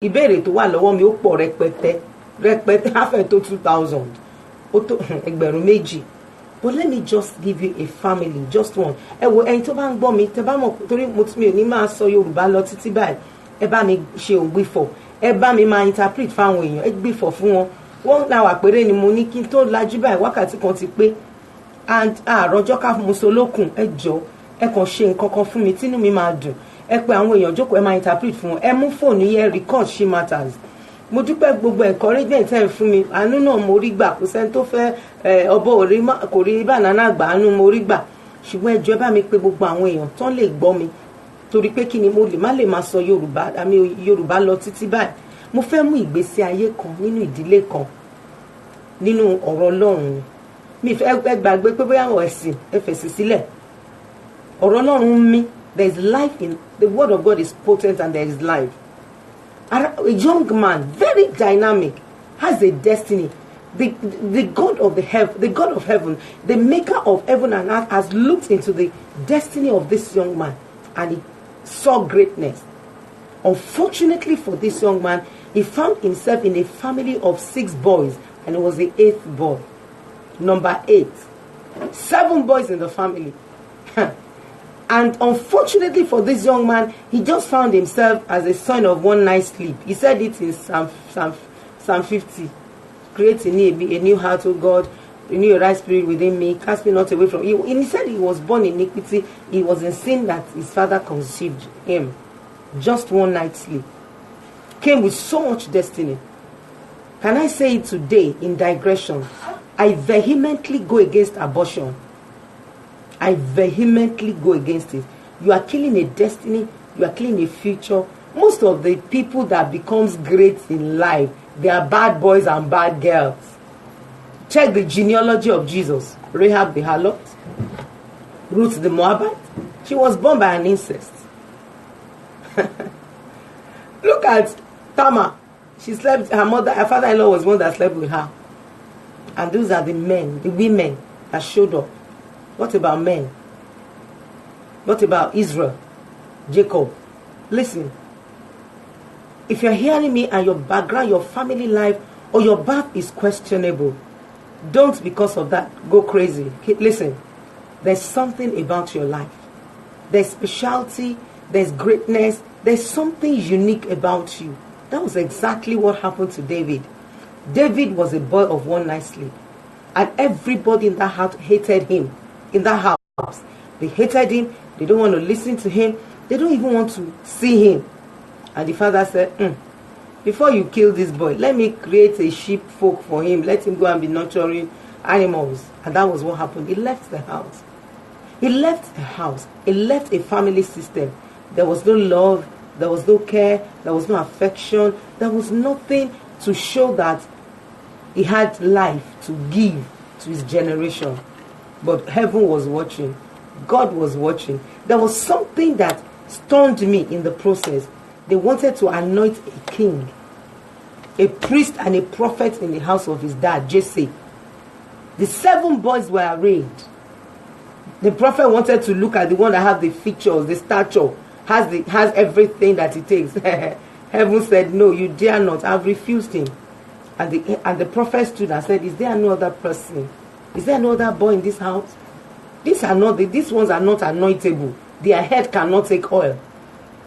ìbéèrè tó wà lọ́wọ́ mi ó pọ̀ rẹpẹtẹ afẹ́ tó 2,000 ó tó ẹgbẹ̀rún méjì. But let me just give you a family, just one. Ẹ wo ẹ̀yin tó bá ń gbọ́ mi, tẹ́ bá mọ̀ torí mi ò ní máa sọ Yorùbá lọ títí báyìí. Ẹ bá mi ṣe ògbìfọ̀, ẹ bá mi máa interpret fáwọn èèyàn, ẹ gbìfọ̀ fún wọn. 1 hour péré ni mo ní kí n tó lajú báyìí, wákàtí kan ti pé. And àròjọ́ ká musolókun, ẹ jọ ẹ kàn ṣe nǹkan kan fún mi tínú mi máa dùn. Ẹ pé àwọn èèyàn jókòó, ẹ máa interpret fún wọn. Ẹ mú fóònù yẹn record She Matters. Mo dúpẹ́ gbogbo encouragement tẹ́ ẹ fún mi, àánú náà mo rí gbà, kò sẹ́ni tó fẹ́ ọbọ̀ kò rí bànánà gbà, àánú mo rí gbà. Ṣùgbọ́n ẹ jọ̀ọ́ bá mi pé gbogbo àwọn èèyàn tán lè gbọ́ mi, torí pé kí ni mo lè má lè máa sọ Yorùbá lọ títí báyìí. Mo fẹ́ mú ìgbésí ayé kan nínú ìdílé kan nínú ọ̀rọ̀ Ọlọ́run. Mi fẹ́ gbàgbé pé bóyá àwọn ẹ̀sìn ẹ fèsì sílẹ̀. Ọ̀rọ̀ Ọlọ́run mi, there is life in the word of God is potent and there is life. A young man, very dynamic, has a destiny. The God of heaven, the maker of heaven and earth, has looked into the destiny of this young man and he saw greatness. Unfortunately for this young man, he found himself in a family of 6 boys and he was the 8th boy. Number 8. 7 boys in the family. And unfortunately for this young man, he just found himself as a son of one night's sleep. He said it in Psalm 50. Create in me a new heart, O God, renew a right spirit within me, cast me not away from you. And he said he was born in iniquity. He was in sin that his father conceived him. Just one night's sleep. Came with so much destiny. Can I say it today in digression? I vehemently go against abortion. I vehemently go against it. You are killing a destiny. You are killing a future. Most of the people that becomes great in life, they are bad boys and bad girls. Check the genealogy of Jesus. Rahab the harlot, Ruth the Moabite. She was born by an incest. Look at Tamar. She slept. Her father-in-law was one that slept with her. And those are the men, the women that showed up. What about men? What about Israel? Jacob? Listen. If you're hearing me and your background, your family life, or your birth is questionable, don't because of that go crazy. Listen. There's something about your life. There's specialty. There's greatness. There's something unique about you. That was exactly what happened to David. David was a boy of one night's sleep. And everybody in that house hated him. In that house, they hated him. They don't want to listen to him. They don't even want to see him. And the father said, before you kill this boy, let me create a sheepfolk for him. Let him go and be nurturing animals. And that was what happened. He left the house. He left the house. He left a family system. There was no love. There was no care. There was no affection. There was nothing to show that he had life to give to his generation. But heaven was watching. God was watching. There was something that stunned me in the process. They wanted to anoint a king, a priest and a prophet in the house of his dad, Jesse. The 7 boys were arrayed. The prophet wanted to look at the one that has the features, the stature, has everything that it takes. Heaven said, no, you dare not. I've refused him. And the prophet stood and said, is there no other person? Is there no other boy in this house? These ones are not anointable. Their head cannot take oil.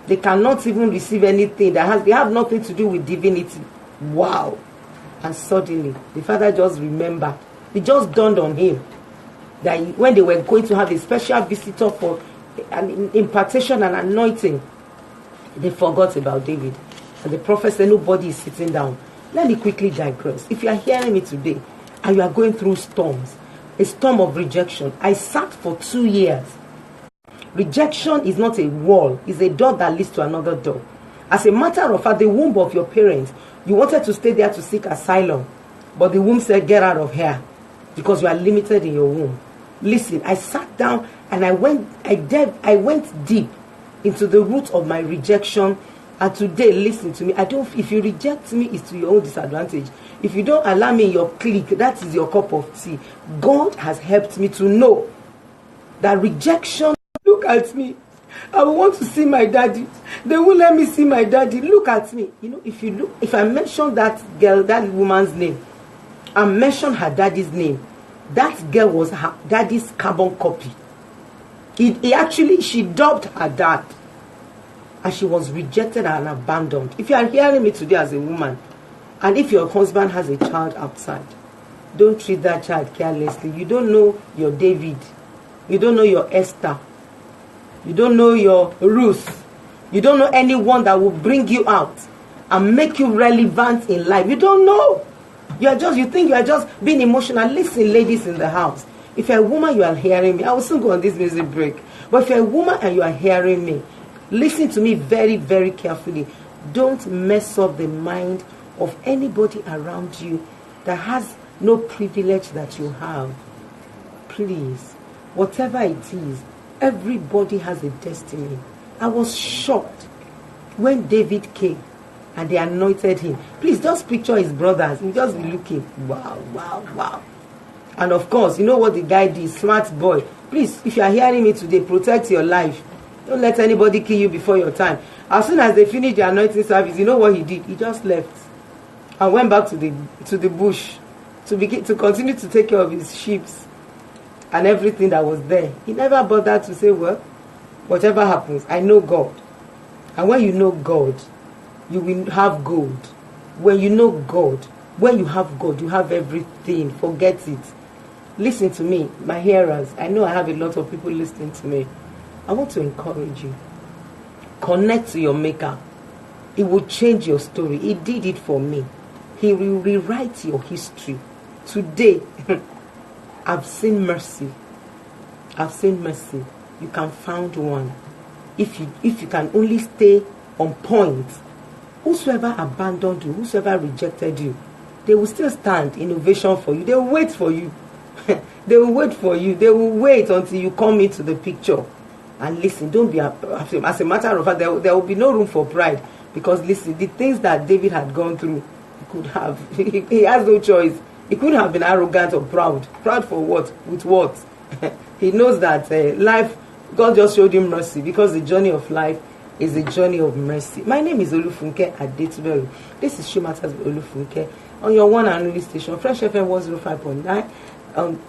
They cannot even receive anything they have nothing to do with divinity. Wow. And suddenly, the father just remembered. It just dawned on him that when they were going to have a special visitor for an impartation and anointing, they forgot about David. And the prophet said, nobody is sitting down. Let me quickly digress. If you are hearing me today and you are going through storms, a storm of rejection. I sat for 2 years. Rejection is not a wall. It's a door that leads to another door. As a matter of fact, the womb of your parents, you wanted to stay there to seek asylum. But the womb said, get out of here. Because you are limited in your womb. Listen, I sat down and I went deep into the root of my rejection. And today, listen to me. If you reject me, it's to your own disadvantage. If you don't allow me in your clique, that is your cup of tea. God has helped me to know that rejection, look at me. I want to see my daddy. They won't let me see my daddy. Look at me. You know, if I mention that girl, that woman's name, and mention her daddy's name, that girl was her daddy's carbon copy. She dubbed her dad, and she was rejected and abandoned. If you are hearing me today as a woman, and if your husband has a child outside, don't treat that child carelessly. You don't know your David. You don't know your Esther. You don't know your Ruth. You don't know anyone that will bring you out and make you relevant in life. You don't know. You think you are just being emotional. Listen, ladies in the house. If you're a woman, you are hearing me. I will soon go on this music break. But if you're a woman and you are hearing me, listen to me very, very carefully. Don't mess up the mind of anybody around you that has no privilege that you have. Please, whatever it is, everybody has a destiny. I was shocked when David came and they anointed him. Please just picture his brothers. You just be looking, wow, wow, wow. And of course, you know what the guy did, smart boy. Please, if you are hearing me today, protect your life. Don't let anybody kill you before your time. As soon as they finished the anointing service, you know what he did? He just left and went back to the bush to continue to take care of his sheep and everything that was there. He never bothered to say, well, whatever happens, I know God. And when you know God, you will have gold. When you know God, when you have God, you have everything. Forget it. Listen to me, my hearers. I know I have a lot of people listening to me. I want to encourage you. Connect to your maker. It will change your story. He did it for me. He will rewrite your history. Today, I've seen mercy. I've seen mercy. You can find one. If you can only stay on point. Whosoever abandoned you, whosoever rejected you, they will still stand in ovation for you. They will wait for you. They will wait for you. They will wait until you come into the picture. And listen, don't be as a matter of fact, there will be no room for pride. Because listen, the things that David had gone through, he could have. He has no choice. He couldn't have been arrogant or proud. Proud for what? With what? He knows that life, God just showed him mercy, because the journey of life is a journey of mercy. My name is Olufunke Adetuberu. This is She Matters with Olufunke on your one and only station, Fresh FM 105.9.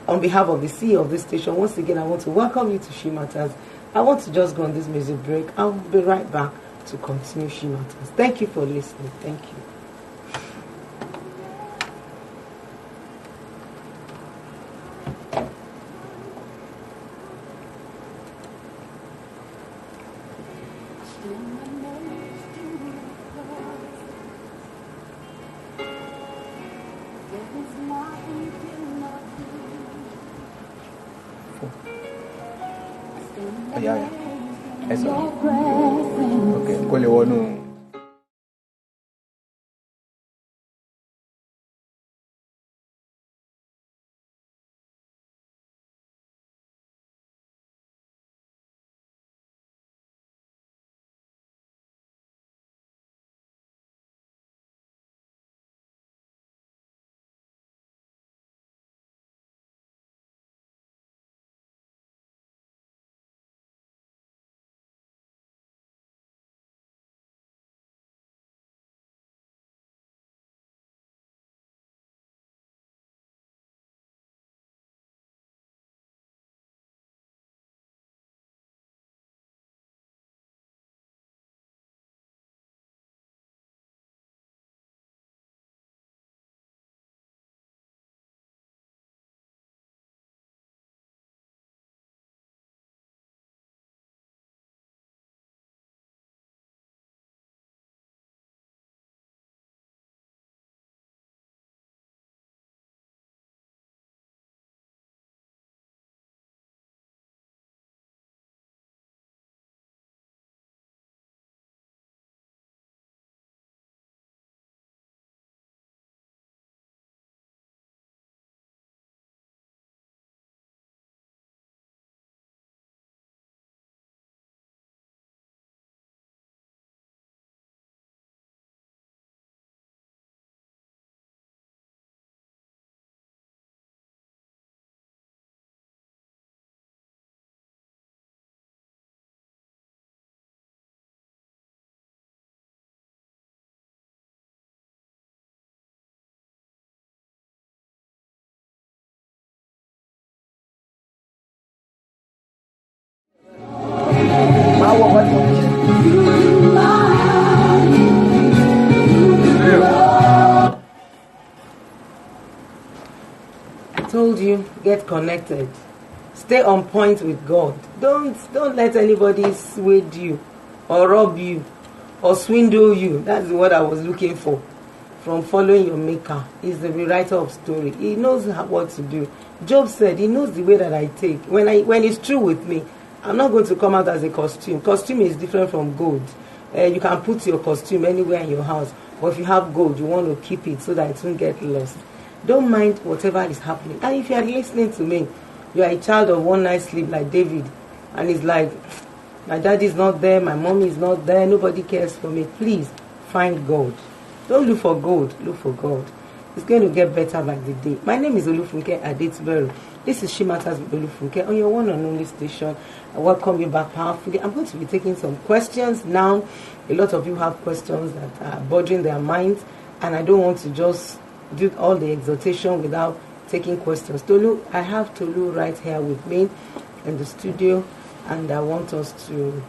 On behalf of the CEO of this station, once again, I want to welcome you to She Matters. I want to just go on this music break. I'll be right back to continue She Matters. Thank you for listening. Thank you. Yeah. Okay, kó lè wọnú. you, get connected. Stay on point with God. Don't let anybody sway you or rob you or swindle you. That's what I was looking for from following your maker. He's the rewriter of story. He knows what to do. Job said he knows the way that I take. When it's true with me, I'm not going to come out as a costume. Costume is different from gold. You can put your costume anywhere in your house, but if you have gold, you want to keep it so that it won't get lost. Don't mind whatever is happening. And if you are listening to me, you are a child of one night sleep like David, and it's like, my daddy is not there, my mommy is not there, nobody cares for me. Please find God. Don't look for gold, look for God. It's going to get better by the day. My name is Olufunke Adetuberu. This is She Matters with Olufunke on your one and only station. I welcome you back powerfully. I'm going to be taking some questions now. A lot of you have questions that are bothering their minds, and I don't want to just do all the exhortation without taking questions. Tolu, I have Tolu right here with me in the studio, and I want us to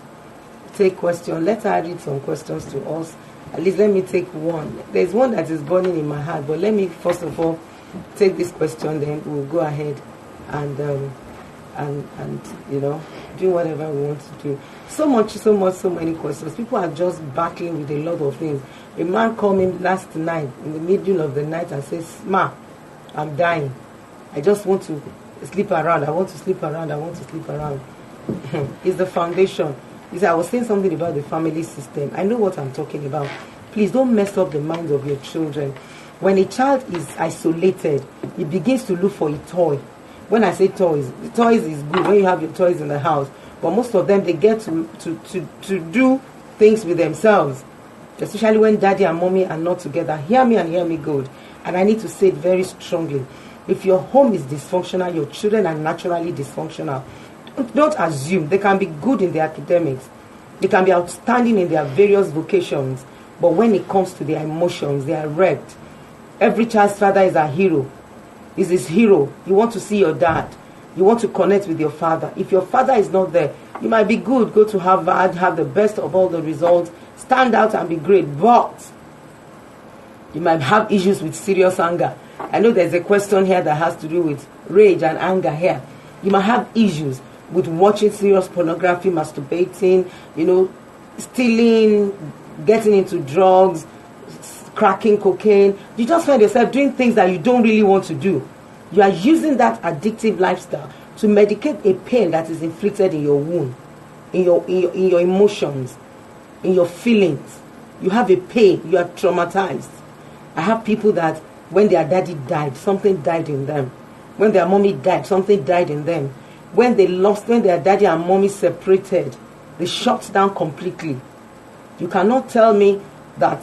take questions. Let her read some questions to us. At least let me take one. There's one that is burning in my heart, but let me first of all take this question, then we'll go ahead and do whatever we want to do. So many questions. People are just battling with a lot of things. A man called me last night in the middle of the night and says, "Ma, I'm dying. I just want to sleep around. I want to sleep around. I want to sleep around." It's the foundation. He said, I was saying something about the family system. I know what I'm talking about. Please don't mess up the minds of your children. When a child is isolated, he begins to look for a toy. When I say toys is good when you have your toys in the house. But most of them, they get to do things with themselves. Especially when daddy and mommy are not together. Hear me and hear me good. And I need to say it very strongly. If your home is dysfunctional, your children are naturally dysfunctional. Don't assume. They can be good in their academics. They can be outstanding in their various vocations. But when it comes to their emotions, they are wrecked. Every child's father is a hero. Is his hero. You want to see your dad. You want to connect with your father. If your father is not there, you might be good, go to Harvard, have the best of all the results, stand out and be great. But you might have issues with serious anger. I know there's a question here that has to do with rage and anger here. You might have issues with watching serious pornography, masturbating, stealing, getting into drugs, cracking cocaine. You just find yourself doing things that you don't really want to do. You are using that addictive lifestyle to medicate a pain that is inflicted in your womb, in your emotions, in your feelings. You have a pain. You are traumatized. I have people that when their daddy died, something died in them. When their mommy died, something died in them. When their daddy and mommy separated, they shut down completely. You cannot tell me that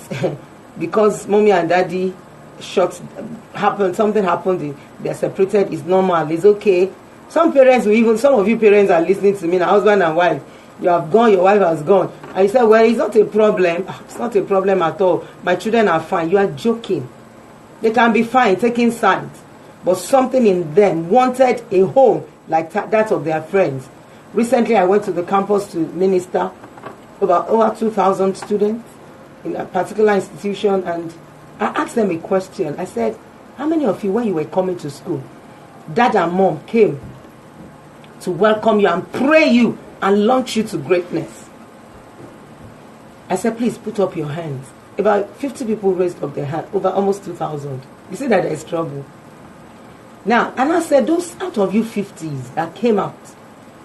because mommy and daddy something happened, they're separated, is normal, it's okay. Some of you parents are listening to me now, husband and wife. You have gone, your wife has gone. And you say, well, it's not a problem. It's not a problem at all. My children are fine. You are joking. They can be fine, taking sides. But something in them wanted a home like that of their friends. Recently, I went to the campus to minister over 2,000 students in a particular institution, and I asked them a question. I said, how many of you, when you were coming to school, dad and mom came to welcome you and pray you and launch you to greatness? I said, please put up your hands. About 50 people raised up their hand, over almost 2,000. You see that there is trouble. Now, and I said, those out of you 50s that came out,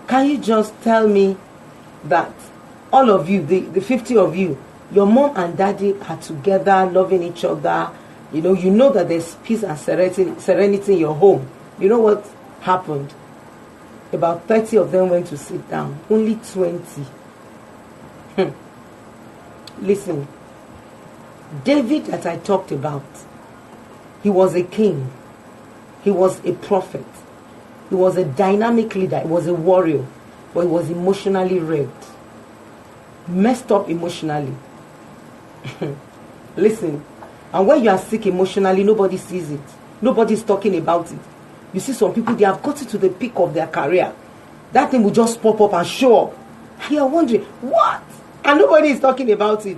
can you just tell me that all of you, the 50 of you, your mom and daddy are together, loving each other? You know that there's peace and serenity in your home. You know what happened? About 30 of them went to sit down. Only 20. Listen, David that I talked about, he was a king. He was a prophet. He was a dynamic leader. He was a warrior. But he was emotionally wrecked. Messed up emotionally. Listen, and when you are sick emotionally, nobody sees it. Nobody's talking about it. You see some people, they have gotten to the peak of their career. That thing will just pop up and show up. And you are wondering, what? And nobody is talking about it.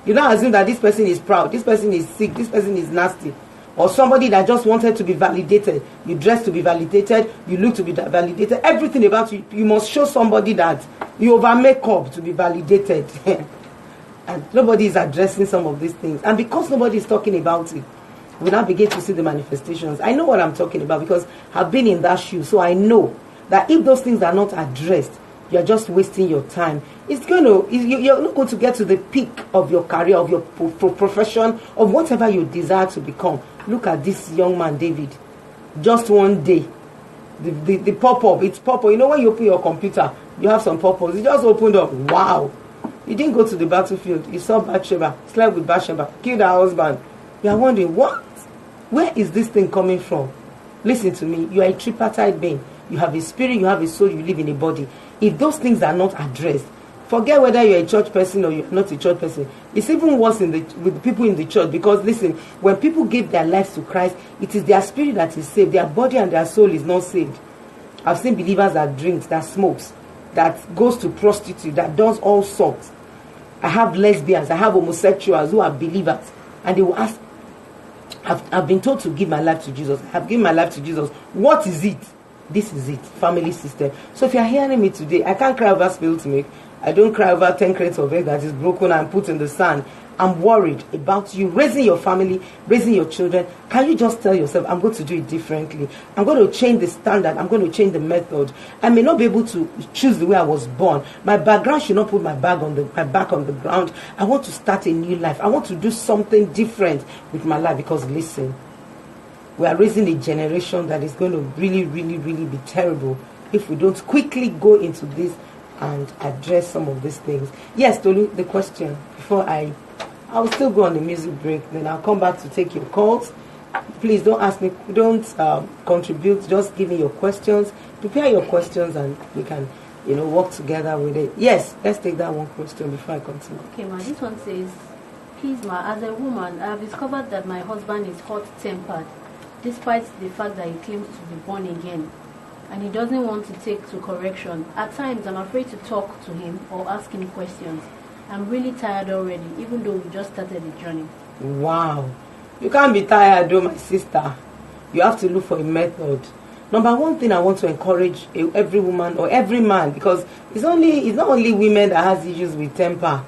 You now assume that this person is proud, this person is sick, this person is nasty. or somebody that just wanted to be validated. You dress to be validated, you look to be validated. Everything about you, you must show somebody that you over make up to be validated. And nobody is addressing some of these things. And because nobody is talking about it, we now begin to see the manifestations. I know what I'm talking about because I've been in that shoe. So I know that if those things are not addressed, you're just wasting your time. You're not going to get to the peak of your career, of your profession, of whatever you desire to become. Look at this young man, David. Just one day, the pop-up, it's pop-up. You know when you open your computer, you have some pop-ups. It just opened up. Wow. He didn't go to the battlefield. He saw Bathsheba, slept with Bathsheba, killed her husband. You are wondering, what? Where is this thing coming from? Listen to me. You are a tripartite being. You have a spirit, you have a soul, you live in a body. If those things are not addressed, forget whether you're a church person or you're not a church person. It's even worse with people in the church, because listen, when people give their lives to Christ, it is their spirit that is saved. Their body and their soul is not saved. I've seen believers that drinks, that smokes, that goes to prostitute, that does all sorts. I have lesbians, I have homosexuals who are believers, and they will ask, I've been told to give my life to Jesus. I have given my life to Jesus. What is it? This is it. Family system. So if you're hearing me today, I can't cry over spilled milk. I don't cry over 10 crates of egg that is broken and put in the sand. I'm worried about you raising your family, raising your children. Can you just tell yourself, I'm going to do it differently. I'm going to change the standard. I'm going to change the method. I may not be able to choose the way I was born. My background should not put my back on the ground. I want to start a new life. I want to do something different with my life, because listen, we are raising a generation that is going to really, really, really be terrible if we don't quickly go into this and address some of these things. Yes, Tolu, the question before I'll still go on the music break, then I'll come back to take your calls. Please don't ask me, don't contribute, just give me your questions. Prepare your questions and we can, work together with it. Yes, let's take that one question before I continue. Okay, ma, this one says, please, ma, as a woman, I have discovered that my husband is hot-tempered, despite the fact that he claims to be born again, and he doesn't want to take to correction. At times, I'm afraid to talk to him or ask him questions. I'm really tired already, even though we just started the journey. Wow. You can't be tired though, my sister. You have to look for a method. Number one thing I want to encourage every woman or every man, because it's not only women that has issues with temper.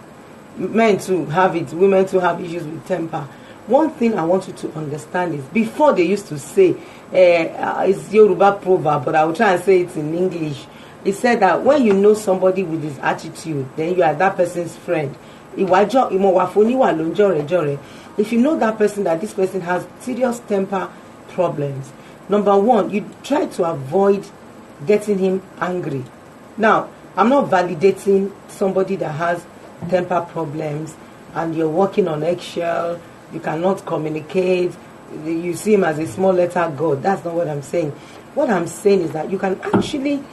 Men too have it. Women too have issues with temper. One thing I want you to understand is, before they used to say, it's Yoruba proverb, but I will try and say it in English. It said that when you know somebody with his attitude, then you are that person's friend. If you know that person, that this person has serious temper problems, number one, you try to avoid getting him angry. Now, I'm not validating somebody that has temper problems and you're walking on eggshell, you cannot communicate, you see him as a small letter God. That's not what I'm saying. What I'm saying is that you can actually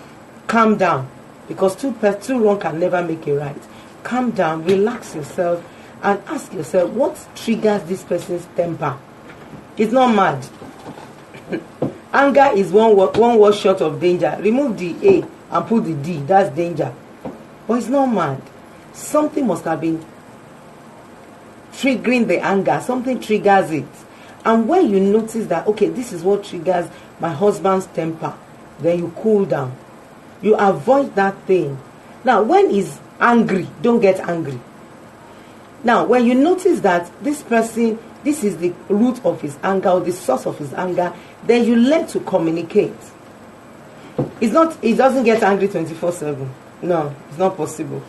calm down, because two wrong can never make a right. Calm down, relax yourself, and ask yourself, what triggers this person's temper? It's not mad. Anger is one word short of danger. Remove the A and put the D. That's danger. But it's not mad. Something must have been triggering the anger. Something triggers it. And when you notice that, okay, this is what triggers my husband's temper, then you cool down. You avoid that thing. Now, when he's angry, don't get angry. Now, when you notice that this person, this is the root of his anger or the source of his anger, then you learn to communicate. He doesn't get angry 24/7. No, it's not possible.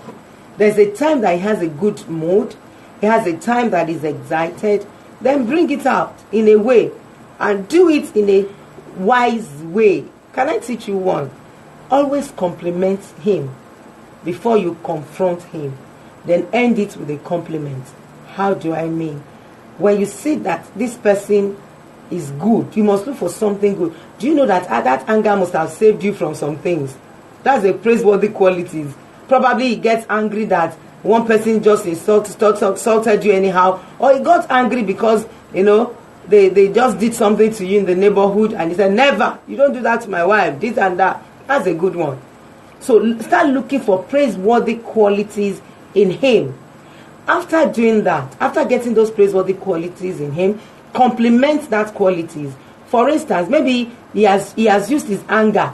There's a time that he has a good mood. He has a time that he's excited. Then bring it out in a way and do it in a wise way. Can I teach you one? Always compliment him before you confront him. Then end it with a compliment. How do I mean? When you see that this person is good, you must look for something good. Do you know that that anger must have saved you from some things? That's a praiseworthy qualities. Probably he gets angry that one person just insulted you anyhow, or he got angry because they just did something to you in the neighborhood and he said, never, you don't do that to my wife, this and that. That's a good one. So start looking for praiseworthy qualities in him. After doing that, after getting those praiseworthy qualities in him, complement that qualities. For instance, maybe he has used his anger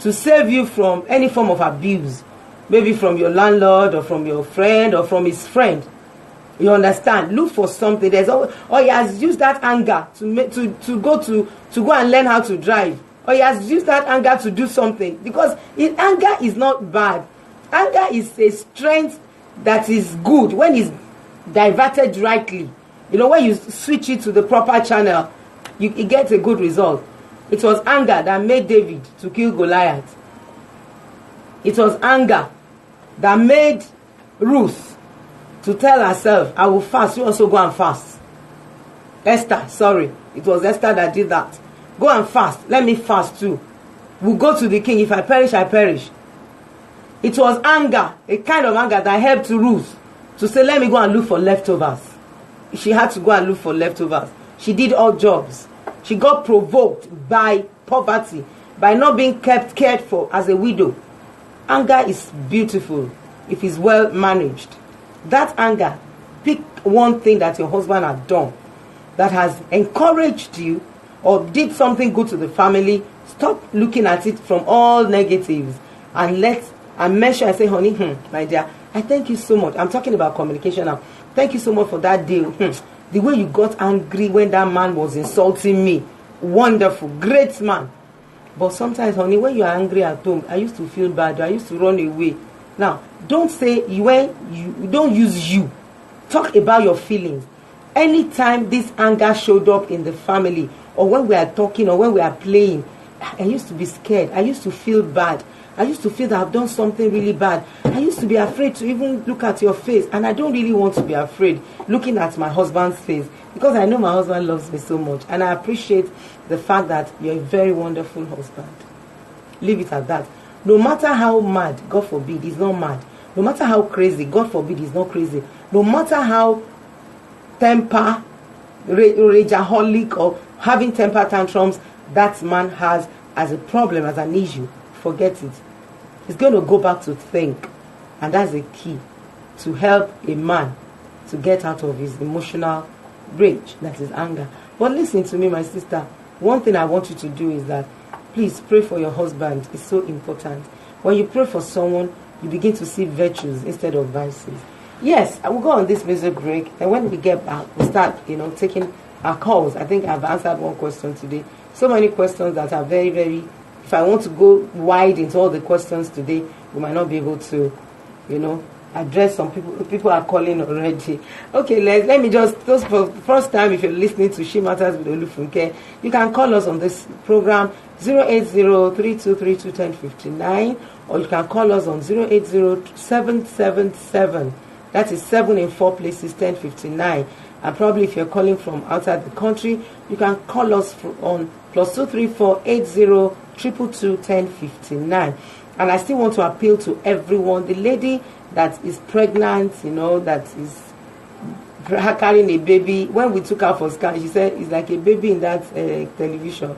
to save you from any form of abuse, maybe from your landlord or from your friend or from his friend. You understand? Look for something. Or he has used that anger to go and learn how to drive, or he has used that anger to do something, because anger is not bad. Anger is a strength that is good when it's diverted rightly. When you switch it to the proper channel, you get a good result. It was anger that made David to kill Goliath. It was anger that made Ruth to tell herself, I will fast, you also go and fast. Esther, sorry, it was Esther that did that. Go and fast, let me fast too. We'll go to the king. If I perish, I perish. It was anger, a kind of anger that helped Ruth to say, let me go and look for leftovers. She had to go and look for leftovers. She did all jobs. She got provoked by poverty, by not being cared for as a widow. Anger is beautiful if it's well managed. That anger, pick one thing that your husband has done that has encouraged you or did something good to the family. Stop looking at it from all negatives and measure and say, honey, my dear, I thank you so much. I'm talking about communication now. Thank you so much for that day. The way you got angry when that man was insulting me. Wonderful, great man. But sometimes, honey, when you are angry at home, I used to feel bad. I used to run away. Now, don't say don't use you. Talk about your feelings. Anytime this anger showed up in the family, or when we are talking, or when we are playing, I used to be scared. I used to feel bad. I used to feel that I've done something really bad. I used to be afraid to even look at your face. And I don't really want to be afraid looking at my husband's face, because I know my husband loves me so much. And I appreciate the fact that you're a very wonderful husband. Leave it at that. No matter how mad, God forbid, he's not mad. No matter how crazy, God forbid, he's not crazy. No matter how rageaholic or having temper tantrums that man has as a problem, as an issue, forget it. He's going to go back to think. And that's the key to help a man to get out of his emotional rage, that is anger. But listen to me, my sister. One thing I want you to do is that please pray for your husband. It's so important. When you pray for someone, you begin to see virtues instead of vices. Yes, I will go on this music break, and when we get back, we'll start, taking our calls. I think I've answered one question today. So many questions that are very, very. If I want to go wide into all the questions today, we might not be able to, address some people. People are calling already. Okay, let me just for the first time, if you're listening to She Matters with Olufunke, you can call us on this program 080-3232-1059, or you can call us on 080-777. That is 7 in 4 places, 1059. And probably if you're calling from outside the country, you can call us on +234 80-222-1059. And I still want to appeal to everyone. The lady that is pregnant, that is carrying a baby. When we took her for scan, she said it's like a baby in that television.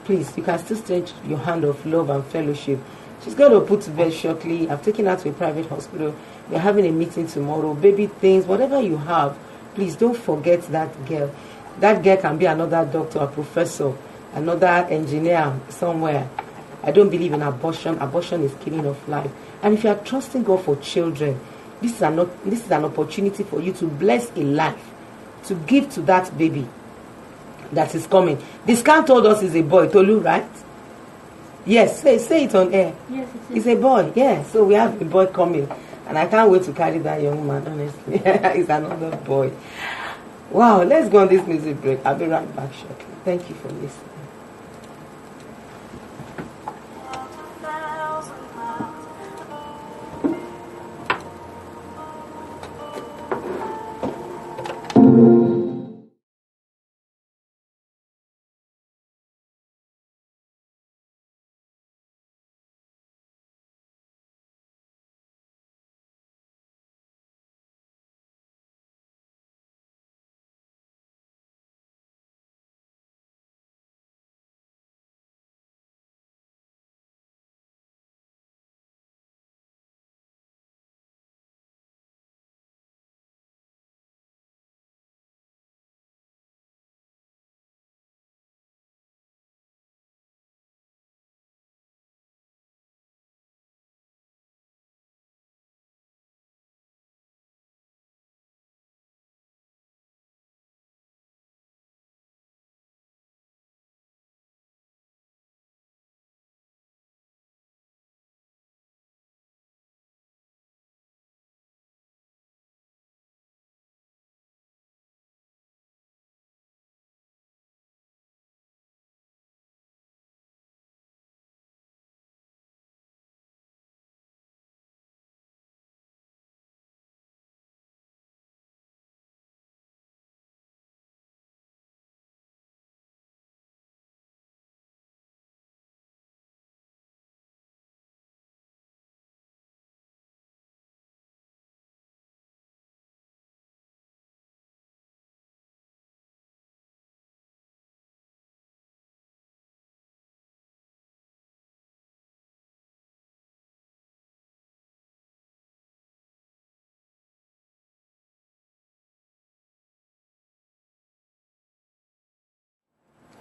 Please, you can still stretch your hand of love and fellowship. She's going to put to bed shortly. I've taken her to a private hospital. We're having a meeting tomorrow. Baby things, whatever you have, please don't forget that girl. That girl can be another doctor, a professor, another engineer somewhere. I don't believe in abortion. Abortion is killing of life. And if you are trusting God for children, this is an opportunity for you to bless a life, to give to that baby that is coming. The scan told us is a boy, Tolu, right? Yes, say it on air. Yes, it is. It's a boy, yeah. So we have a boy coming. And I can't wait to carry that young man, honestly. He's another boy. Wow, let's go on this music break. I'll be right back shortly. Thank you for listening.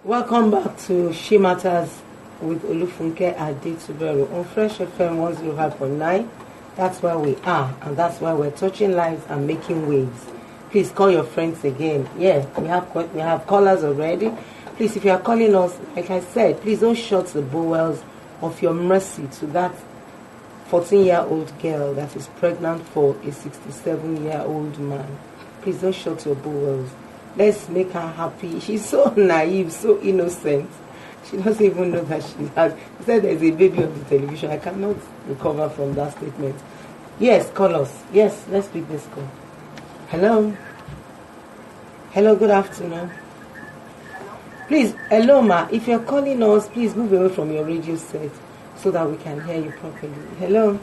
Welcome back to She Matters with Olufunke Adetuberu on Fresh FM 105.9. That's where we are, and that's why we're touching lives and making waves. Please call your friends again. Yeah, we have callers already. Please, if you are calling us, like I said, please don't shut the bowels of your mercy to that 14-year-old girl that is pregnant for a 67-year-old man. Please don't shut your bowels. Let's make her happy. She's so naive, so innocent. She doesn't even know that she has. She said there's a baby on the television. I cannot recover from that statement. Yes, call us. Yes, let's pick this call. Hello. Hello, good afternoon. Please, hello ma. If you're calling us, please move away from your radio set so that we can hear you properly. Hello.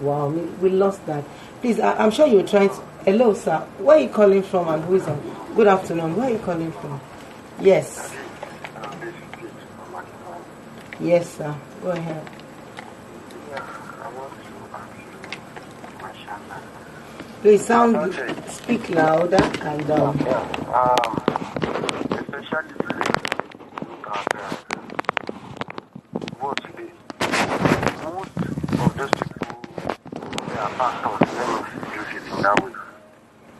Wow, we lost that. Please, I'm sure you're trying to... Hello, sir. Where are you calling from and who is on? Good afternoon. Where are you calling from? Yes. Yes, sir. Go ahead. Please speak louder and especially what today, most of those people, they are pastors, let me use it in that way.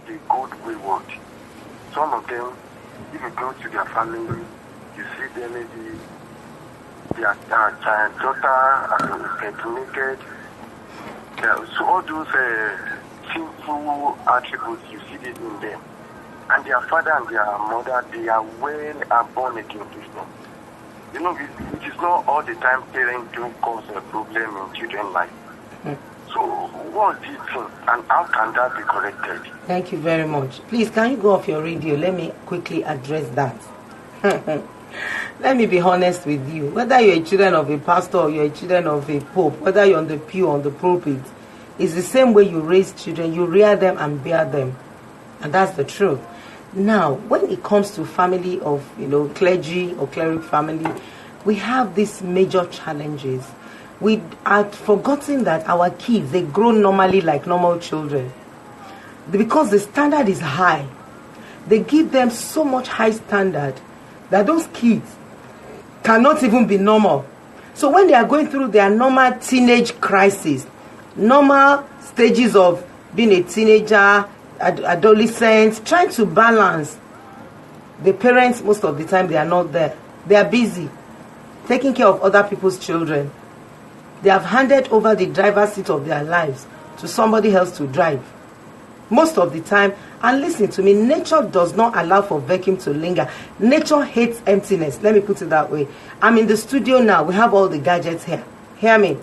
They go wayward. Some of them, if you go to their family, you see them maybe their child daughter impregnated. So all those sinful attributes, you see it in them. And their father and their mother, they are well born again Christians. You know, it is not all the time parents do cause a problem in children's life. So what do you think, and how can that be corrected? Thank you very much. Please, can you go off your radio? Let me quickly address that. Let me be honest with you. Whether you're a children of a pastor or you're a children of a pope, whether you're on the pew or on the pulpit, it's the same way you raise children. You rear them and bear them. And that's the truth. Now, when it comes to family of, clergy or cleric family, we have these major challenges. We are forgotten that our kids, they grow normally like normal children. Because the standard is high. They give them so much high standard that those kids cannot even be normal. So when they are going through their normal teenage crisis, normal stages of being a teenager, adolescent, trying to balance, the parents, most of the time, they are not there. They are busy taking care of other people's children. They have handed over the driver's seat of their lives to somebody else to drive. Most of the time, and listen to me, nature does not allow for vacuum to linger. Nature hates emptiness. Let me put it that way. I'm in the studio now. We have all the gadgets here. Hear me.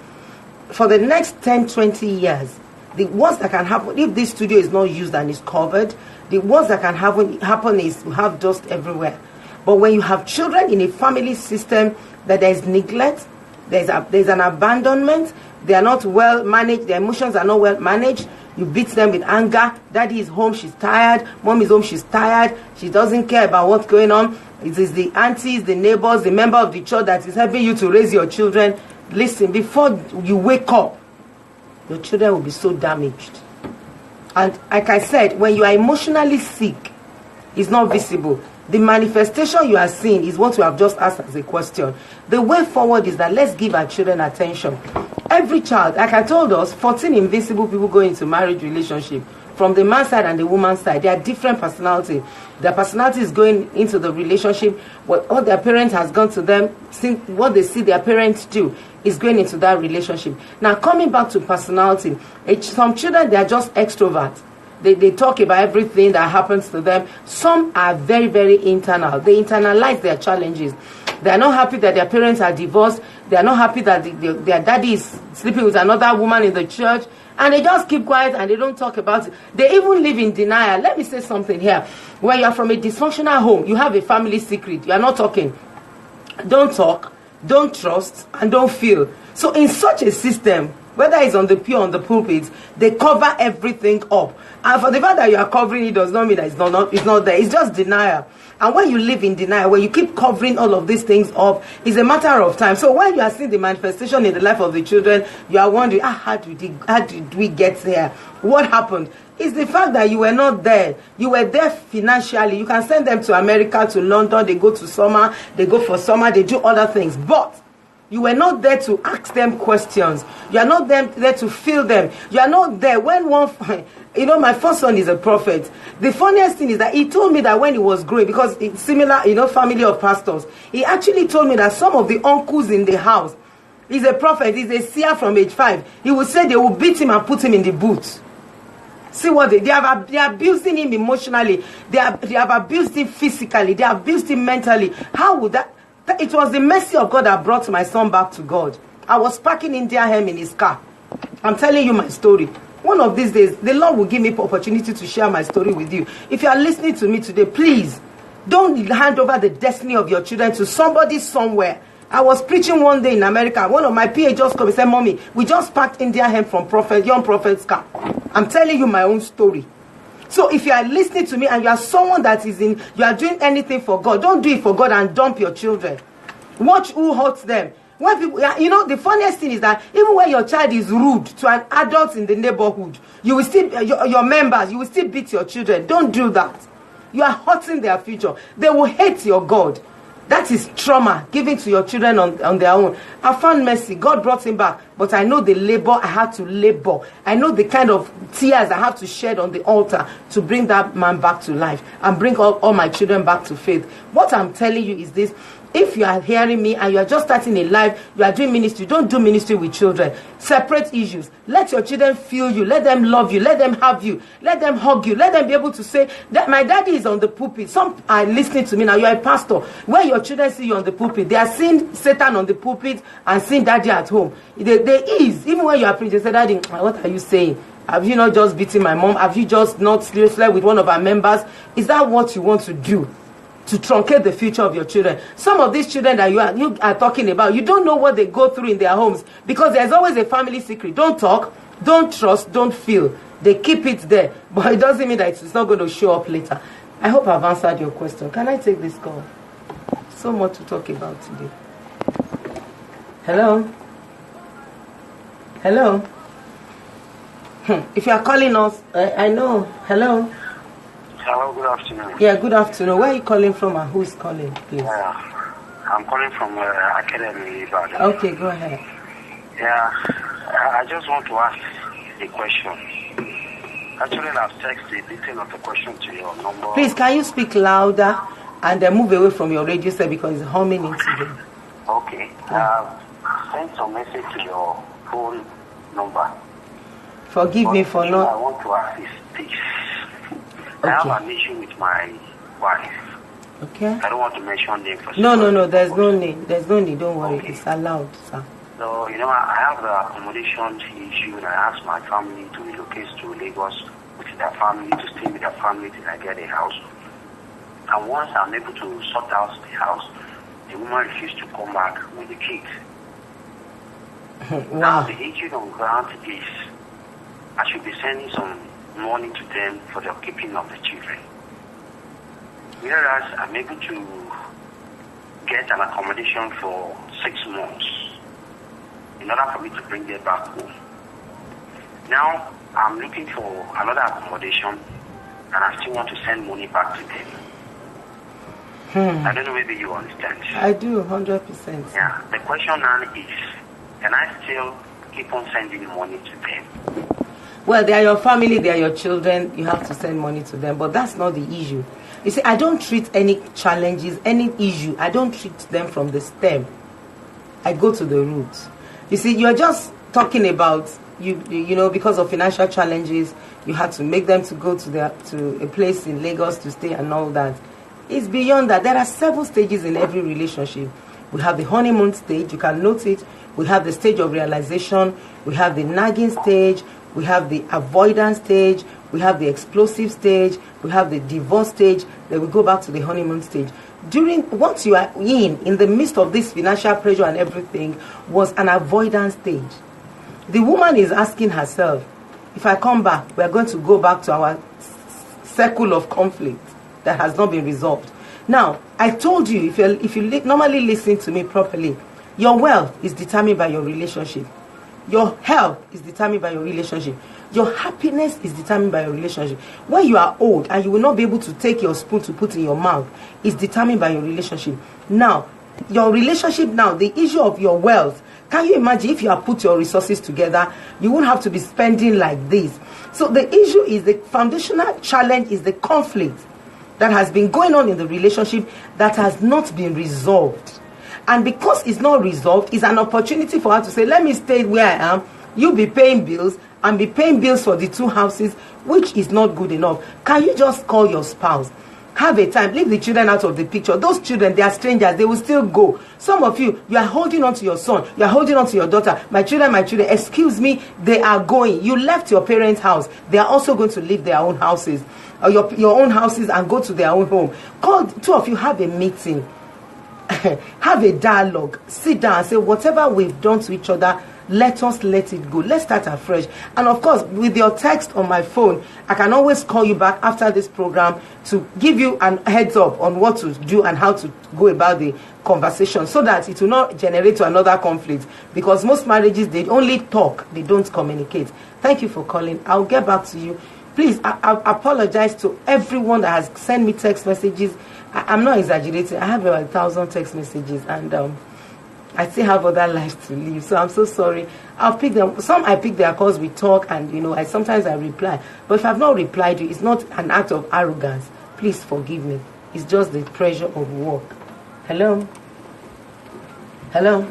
For the next 10, 20 years, the worst that can happen, if this studio is not used and is covered, the worst that can happen is you have dust everywhere. But when you have children in a family system that there is neglect, there's an abandonment, they are not well managed, their emotions are not well managed, you beat them with anger, daddy is home, she's tired, mom is home, she's tired, she doesn't care about what's going on. It is the aunties, the neighbors, the member of the church that is helping you to raise your children. Listen, before you wake up, your children will be so damaged. And like I said, when you are emotionally sick, it's not visible. The manifestation you are seeing is what you have just asked as a question. The way forward is that let's give our children attention. Every child, like I told us, 14 invisible people go into marriage relationship. From the man's side and the woman's side, they are different personality. Their personality is going into the relationship. What all their parents has gone to them, what they see their parents do is going into that relationship. Now, coming back to personality, some children, they are just extroverts. They talk about everything that happens to them. Some are very, very internal. They internalize their challenges. They are not happy that their parents are divorced. They are not happy that their daddy is sleeping with another woman in the church. And they just keep quiet and they don't talk about it. They even live in denial. Let me say something here. When you are from a dysfunctional home, you have a family secret. You are not talking. Don't talk, don't trust, and don't feel. So in such a system, whether it's on the pew or on the pulpit, they cover everything up. And for the fact that you are covering it does not mean that it's not there. It's just denial. And when you live in denial, when you keep covering all of these things up, it's a matter of time. So when you are seeing the manifestation in the life of the children, you are wondering, how did we get there? What happened? It's the fact that you were not there. You were there financially. You can send them to America, to London. They go to summer. They go for summer. They do other things. But you were not there to ask them questions. You are not there to feel them. You are not there when my first son is a prophet. The funniest thing is that he told me that when he was growing, because it's similar, family of pastors, he actually told me that some of the uncles in the house, he's a prophet, he's a seer from age 5. He would say they will beat him and put him in the boot. See what they are abusing him emotionally. They have abused him physically. They have abused him mentally. How would that? It was the mercy of God that brought my son back to God. I was parking India hem in his car. I'm telling you my story. One of these days, the Lord will give me opportunity to share my story with you. If you are listening to me today, please don't hand over the destiny of your children to somebody somewhere. I was preaching one day in America. One of my PA just called and said, "Mommy, we just packed India hem from young prophet's car." I'm telling you my own story. So if you are listening to me and you are someone that you are doing anything for God, don't do it for God and dump your children. Watch who hurts them. When people, the funniest thing is that even when your child is rude to an adult in the neighborhood, you will still, your members, you will still beat your children. Don't do that. You are hurting their future. They will hate your God. That is trauma given to your children on their own. I found mercy. God brought him back. But I know the labor I had to labor. I know the kind of tears I have to shed on the altar to bring that man back to life and bring all my children back to faith. What I'm telling you is this. If you are hearing me and you are just starting a life, you are doing ministry, don't do ministry with children. Separate issues. Let your children feel you. Let them love you. Let them have you. Let them hug you. Let them be able to say that my daddy is on the pulpit. Some are listening to me now. You are a pastor. When your children see you on the pulpit, they are seeing Satan on the pulpit and seeing daddy at home. They ease. Even when you are preaching, they say, "Daddy, what are you saying? Have you not just beaten my mom? Have you just not slept with one of our members? Is that what you want to do? To truncate the future of your children?" Some of these children that you are talking about, you don't know what they go through in their homes, because there's always a family secret. Don't talk, don't trust, don't feel. They keep it there, but it doesn't mean that it's not going to show up later. I hope I've answered your question. Can I take this call? So much to talk about today. Hello? Hello? If you are calling us, I know. Hello? Hello, good afternoon. Yeah, good afternoon. Where are you calling from and who's calling, please? I'm calling from Academy Ibadan. Okay, go ahead. Yeah, I just want to ask a question. Actually, I've texted the detail of the question to your number. Please, can you speak louder and then move away from your radio set because it's humming into them? Okay. Send some message to your phone number. Forgive me for not... I want to ask is this. Okay. I have an issue with my wife. Okay. I don't want to mention name for No, there's no need. There's no need, don't worry. Okay. It's allowed, sir. So, I have the accommodation issue, and I asked my family to relocate to Lagos with their family, to stay with their family till I get a house. And once I'm able to sort out the house, the woman refused to come back with the kids. Now, Wow. the issue on ground is I should be sending some money to them for the keeping of the children. Whereas I'm able to get an accommodation for 6 months in order for me to bring them back home. Now I'm looking for another accommodation and I still want to send money back to them. I don't know, maybe you understand. I do, 100%. Yeah. The question now is, can I still keep on sending money to them? Well, they are your family, they are your children. You have to send money to them, but that's not the issue. You see, I don't treat any challenges, any issue. I don't treat them from the stem. I go to the roots. You see, you're just talking about because of financial challenges, you had to make them to go to a place in Lagos to stay and all that. It's beyond that. There are several stages in every relationship. We have the honeymoon stage. You can note it. We have the stage of realization. We have the nagging stage. We have the avoidance stage. We have the explosive stage. We have the divorce stage. Then we go back to the honeymoon stage. Once you are in the midst of this financial pressure and everything, was an avoidance stage. The woman is asking herself, if I come back, we are going to go back to our circle of conflict that has not been resolved. Now, I told you, if you normally listen to me properly, your wealth is determined by your relationship. Your health is determined by your relationship. Your happiness is determined by your relationship. When you are old and you will not be able to take your spoon to put in your mouth, is determined by your relationship. Now, your relationship now, the issue of your wealth, can you imagine if you have put your resources together, you won't have to be spending like this. So the issue is, the foundational challenge is the conflict that has been going on in the relationship that has not been resolved. And because it's not resolved, it's an opportunity for her to say, let me stay where I am, you be paying bills, and be paying bills for the 2 houses, which is not good enough. Can you just call your spouse? Have a time. Leave the children out of the picture. Those children, they are strangers. They will still go. Some of you are holding on to your son. You are holding on to your daughter. My children, excuse me, they are going. You left your parents' house. They are also going to leave their own houses, or your own houses, and go to their own home. Call 2 of you, have a meeting. Have a dialogue. Sit down and say, whatever we've done to each other, let us let it go. Let's start afresh. And of course, with your text on my phone, I can always call you back after this program to give you an heads up on what to do and how to go about the conversation, so that it will not generate to another conflict. Because most marriages, they only talk, they don't communicate. Thank you for calling. I'll get back to you. Please, I apologize to everyone that has sent me text messages. I'm not exaggerating. I have about 1,000 text messages, and I still have other lives to live, so I'm so sorry. I'll pick them. Some I pick their calls, we talk, and sometimes I reply. But if I've not replied to you, it's not an act of arrogance. Please forgive me. It's just the pressure of work. Hello? Hello?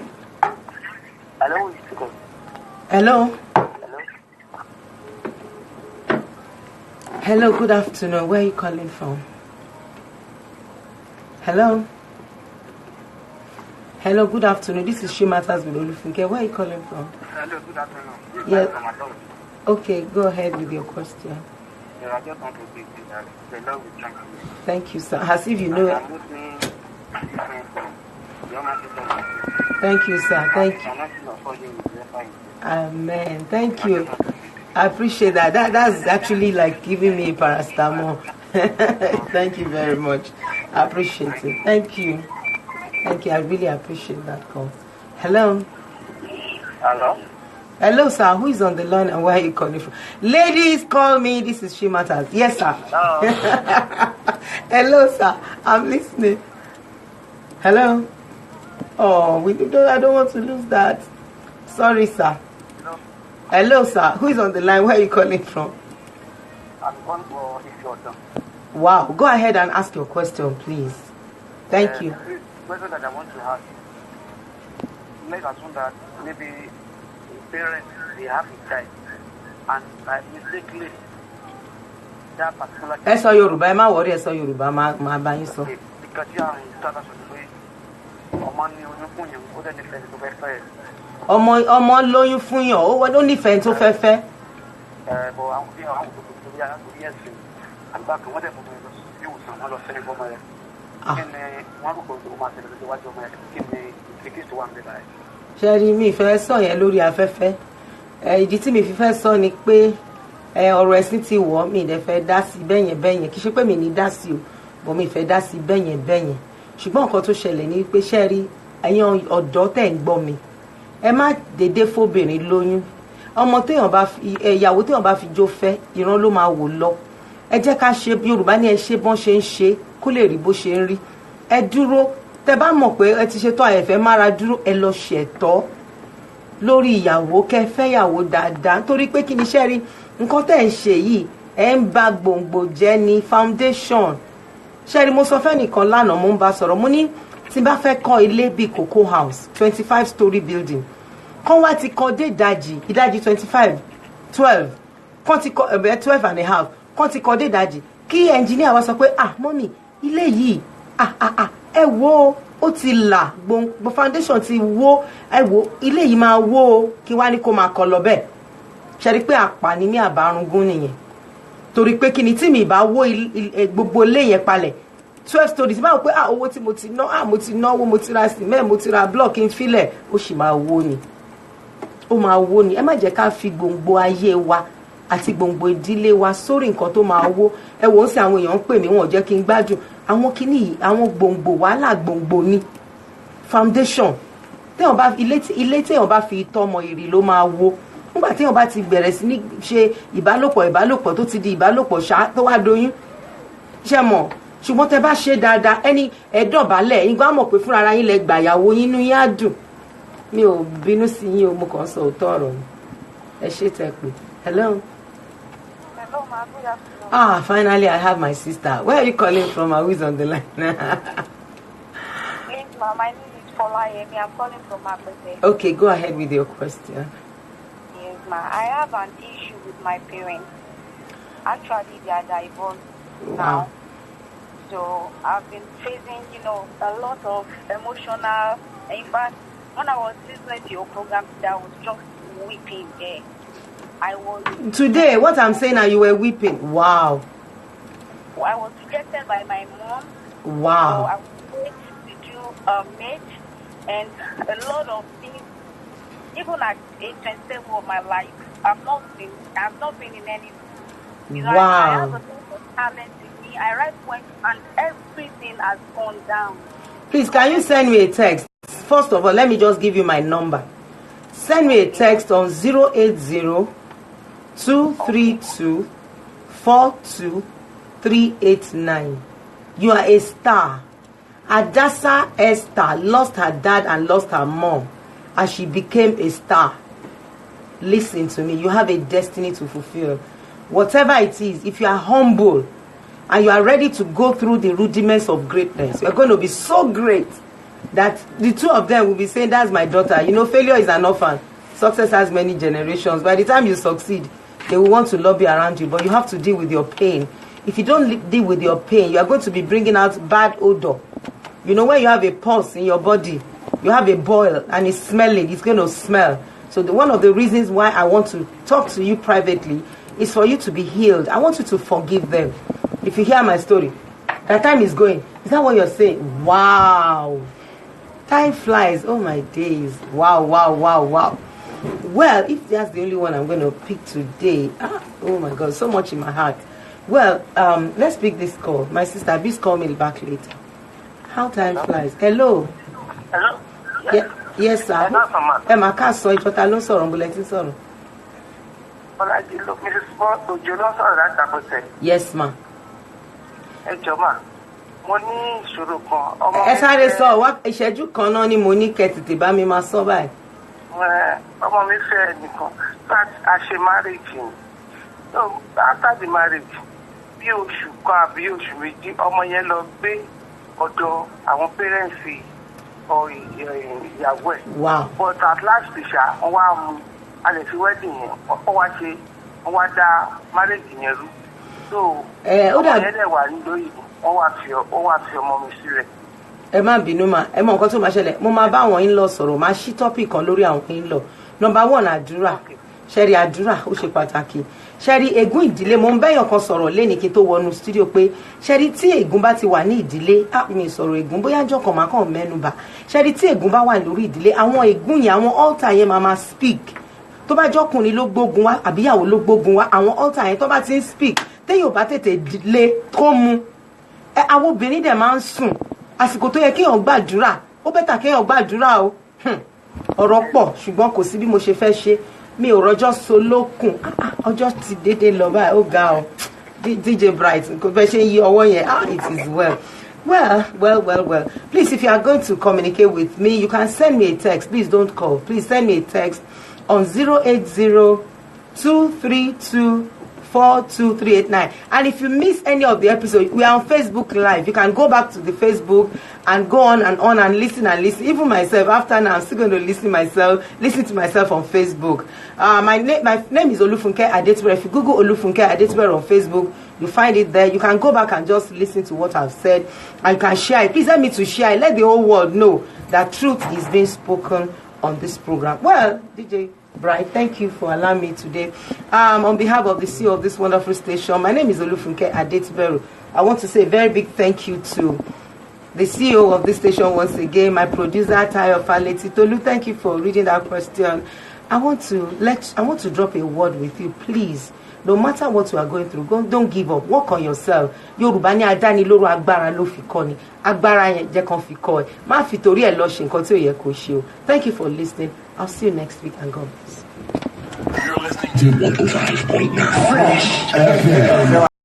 Hello? Hello? Hello? Hello, good afternoon. Where are you calling from? Hello? Hello, good afternoon. This is She Matters with Olufunke. Where are you calling from? Hello, good afternoon. Yes. Okay, go ahead with your question. Yeah, I just want to say that the love is trying to. Thank you, sir. As if you know. I'm listening to Thank you, sir. Thank you. Amen. Thank you. I appreciate that. That's actually like giving me paracetamol. Thank you very much. I appreciate it. Thank you. Thank you. I really appreciate that call. Hello. Hello. Hello, sir. Who is on the line and where are you calling from? Ladies, call me. This is She Matters. Yes, sir. Hello, sir. I'm listening. Hello. Oh, I don't want to lose that. Sorry, sir. Hello. Hello, sir. Who is on the line? Where are you calling from? I'm calling for Ifiota. Wow. Go ahead and ask your question, please. Thank you. The question that I want to ask, let's assume that maybe parents, they have a child, and mistakenly that particular child. Ẹ sọ Yorùbá, ẹ má worry, ẹ sọ Yorùbá, máa bá yín sọ. Because you are in status of the way, ọmọ ní oyún fún yín, ó dẹ̀ nífẹ̀ẹ́ tó fẹ́ fẹ́. Ọmọ lóyún fún yàn, ó nífẹ̀ẹ́ tó fẹ́ fẹ́. Bọ̀ àwọn bí àwọn tó bí ara tó bí ẹ̀sìn, àgbà kan wọ́n dẹ̀ fún mi lọ sí ìwòsàn, wọ́n lọ sẹ́ni fọ́mọ rẹ̀. Kí ni wọ́n rò pé ó máa ṣẹlẹ̀ lójú wájú ọmọ rẹ̀, kí ni ìfikísì tó wà níbẹ̀ báyìí? Ṣé rí, mi fẹ́ sọ yẹn lórí afẹ́fẹ́. Ìdí tí mi fi fẹ́ sọ ni pé ọ̀rọ̀ ẹ̀sìn ti wọ̀ mí dẹ̀ fẹ́ dá sí bẹ́yẹn kì í ṣe pé mi ní dá sí o, bọ̀ mi fẹ́ dá sí bẹ́yẹn. Ṣùgbọ́n nǹkan tó ṣẹlẹ̀ ni pé ṣé rí, ẹ̀yin ọ̀dọ́ tẹ̀ ń gbọ́ mi, ẹ má dédé fóbìnrin lóyún. Ọmọ ìyàwó téèyàn bá fi jó fẹ́, ìran ló máa wò lọ. Ẹ jẹ́ ká ṣe, Yorùbá ní ẹ ṣe bọ́n ṣe ń ṣe kó lè rí bó ṣe ń rí. Ẹ dúró, tẹ bá mọ̀ pé ẹ ti ṣe tán àyẹ̀fẹ́ mára dúró, ẹ lọ ṣẹ̀tọ́ lórí ìyàwó, kẹ́ fẹ́yàwó dáadáa. Nítorí pé kí ni ṣe rí, nǹkan tẹ̀ ń ṣe yìí ẹ ń ba gbòǹgbò jẹ́ ní foundation. Ṣé rí, mo sọ fẹ́nìkan lánàá, mo ń bá sọ̀rọ̀, mo ní tí bá fẹ́ kọ́ ilé bíi Cocoa House 25-story building, kán wá ti kọ́ dé ìdajì 25 12 kán ti kọ́ 12 and a half, kán ti kọ́ dé ìdajì, kí ẹnjìníà wá sọ pé mọ́mì ilé yìí ẹ wo ó ti là, gbogbo foundation ti wó, ẹ wo ilé yìí máa wó o, kí wá ní kó máa kọ́ lọ bẹ́ẹ̀. Ṣé rí pé àpàní ní àbárungún nìyẹn? Torí pé kí ni tí mi bá wó gbogbo ilé yẹn palẹ̀ 12 stories, báwo pé owó tí mo ti ná, mo ti náwó, mo ti ra cement, mo ti ra block, kí n filẹ̀, ó sì máa wó ni. ó máa wó ni. Ẹ má jẹ́ ká fi gbòǹgbò ayé wa àti gbòǹgbò ìdílé wa sórí nǹkan tó máa wó. Ẹ wò ó sí àwọn èèyàn ń pè mí, wọn ò jẹ́ kí n gbádùn àwọn kinní yìí, àwọn gbòǹgbò wàhálà gbòǹgbò ni foundation. Téèyàn bá ilé téèyàn bá fi tọ́mọ ìrì ló máa wó. Nígbà téèyàn bá ti bẹ̀rẹ̀ sí ní ṣe ìbálòpọ̀ tó ti di ìbálòpọ̀ ṣá tó wá doyún, ṣe mọ̀. Ṣùgbọ́n tẹ bá ṣe dáadáa, ẹni ẹ̀dọ̀bálẹ̀ yín gbọ́ mọ̀ pé fúnra ara yín lẹ gbàyàwó yín, inú yín á dùn. Mi ò bínú sí yín o, mo kàn sọ òótọ́ ọ̀rọ̀ ni. Ẹ ṣé tẹ́ pé. Hello. Hello, ma. Good afternoon. Finally I have my sister. Where are you calling from? Who is on the line? Please, ma. My name is Folayemi. I'm calling from Abuja. Okay, go ahead with your question. Yes, ma. I have an issue with my parents. Actually, they are divorced now. So I've been facing, a lot of emotional. In fact, when I was listening to your program, I was just weeping there. Today, what I'm saying now, you were weeping. Wow. I was rejected by my mom. Wow. So I was made to do a match and a lot of things. Even at age 27 of my life, I've not been in any. Wow. I have a lot of talent in me. I write poems and everything has gone down. Please, can you send me a text? First of all, let me just give you my number. Send me a text on 080-232-42389. You are a star. Adasa Esther lost her dad and lost her mom as she became a star. Listen to me. You have a destiny to fulfill. Whatever it is, if you are humble and you are ready to go through the rudiments of greatness, you are going to be so great that the two of them will be saying, that's my daughter. Failure is an orphan. Success has many generations. By the time you succeed, they will want to lobby around you, but you have to deal with your pain. If you don't deal with your pain, you are going to be bringing out bad odor. When you have a pulse in your body, you have a boil and it's smelling, it's going to smell. So one of the reasons why I want to talk to you privately is for you to be healed. I want you to forgive them. If you hear my story, that time is going. Is that what you're saying? Wow. Time flies. Oh my days. Wow, wow, wow, wow. Well, if that's the only one I'm going to pick today, oh my God, so much in my heart. Well, let's pick this call. My sister, please call me back later. How time flies. Hello. Hello. Yes, sir. Emma, can't say it, but I don't sorrow. Yes, ma. Mo ní ìṣòro kan. Ẹ sáré sọ wá ìṣẹ́jú kan náà ni mo ní kẹ́ tètè bá mi máa sọ báyìí. Ọmọ mi fẹ́ ẹnìkan a ṣe marriage ni. So after the marriage, bí oṣù kan àbí oṣù méjì, ọmọ yẹn lọ gbé ọ̀dọ̀ àwọn parents ìyàwó ẹ̀. Wow. But at last wọ́n wá mú a lè fi wedding yẹn wọ́n wá dá marriage yẹn rú. So ọmọ yẹn lè wà nílòyìn. Ó wá fi ọmọ mi sílẹ̀. Ẹ má bínú mà, ẹ mọ nǹkan tó máa ṣẹlẹ̀. Mo máa bá àwọn in-law sọ̀rọ̀, máa ṣí topic kan lórí àwọn in-law. Number 1, àdúrà. Ṣẹ́rí àdúrà ó ṣe pàtàkì. Ṣẹ́rí ègún ìdílé, mo ń bẹ́yàn kan sọ̀rọ̀ lẹ́ni kí n tó wọnú studio pé ṣẹ́rí tí ègún bá ti wà ní ìdílé, mi sọ̀rọ̀ ègún bóyá ọjọ́ kan máa kàn mẹ́nu bà. Ṣẹ́rí tí ègún bá wà lórí ìdílé, àwọn ègún yẹn, àwọn altar yẹn máa speak. Tó bá jọ́kùnrin ló gbógun wá àbíyàwó ló gbógun wá, àwọn altar yẹn tó bá ti ń speak, téèyàn bá tètè lé tó mu. Àwọn obìnrin dẹ̀ máa ń sùn àsìkò tó yẹ kéèyàn gbàdúrà, ó bẹ́tà kéèyàn gbàdúrà o. Ọ̀rọ̀ pọ̀ ṣùgbọ́n kò sí bí mo ṣe fẹ́ ṣe, mi ò rọjọ́ so lókun. Ọjọ́ ti dédé lọ báyìí, ó ga ọ. DJ Bright kò fẹ́ ṣe yí ọwọ́ yẹn. It is well. Well. Please, if you are going to communicate with me, you can send me a text. Please don't call. Please send me a text on 080-232-42389. And if you miss any of the episodes, we are on Facebook Live. You can go back to the Facebook and go on and listen. Even myself, after now, I'm still going to listen to myself on Facebook. My name is Olufunke Adetuberu. If you Google Olufunke Adetuberu on Facebook, you find it there. You can go back and just listen to what I've said, and you can share it. Please help me to share it. Let the whole world know that truth is being spoken on this program. Well, DJ Bright, thank you for allowing me today. On behalf of the CEO of this wonderful station, my name is Olufunke Adetuberu. I want to say a very big thank you to the CEO of this station once again, my producer, Tayo Faleti. Tolu, thank you for reading that question. I want to drop a word with you, please. No matter what you are going through, don't give up. Work on yourself. Yorùbá ní adánilóró agbára ló fi kọ́ ni. Agbára yẹn jẹ́ kan fi kọ́ ẹ. Má fi torí ẹ̀ lọ ṣe nǹkan tí ò yẹ kó ṣe o. Thank you for listening. I'll see you next week and God bless. You're listening to 105.9 Fresh FM.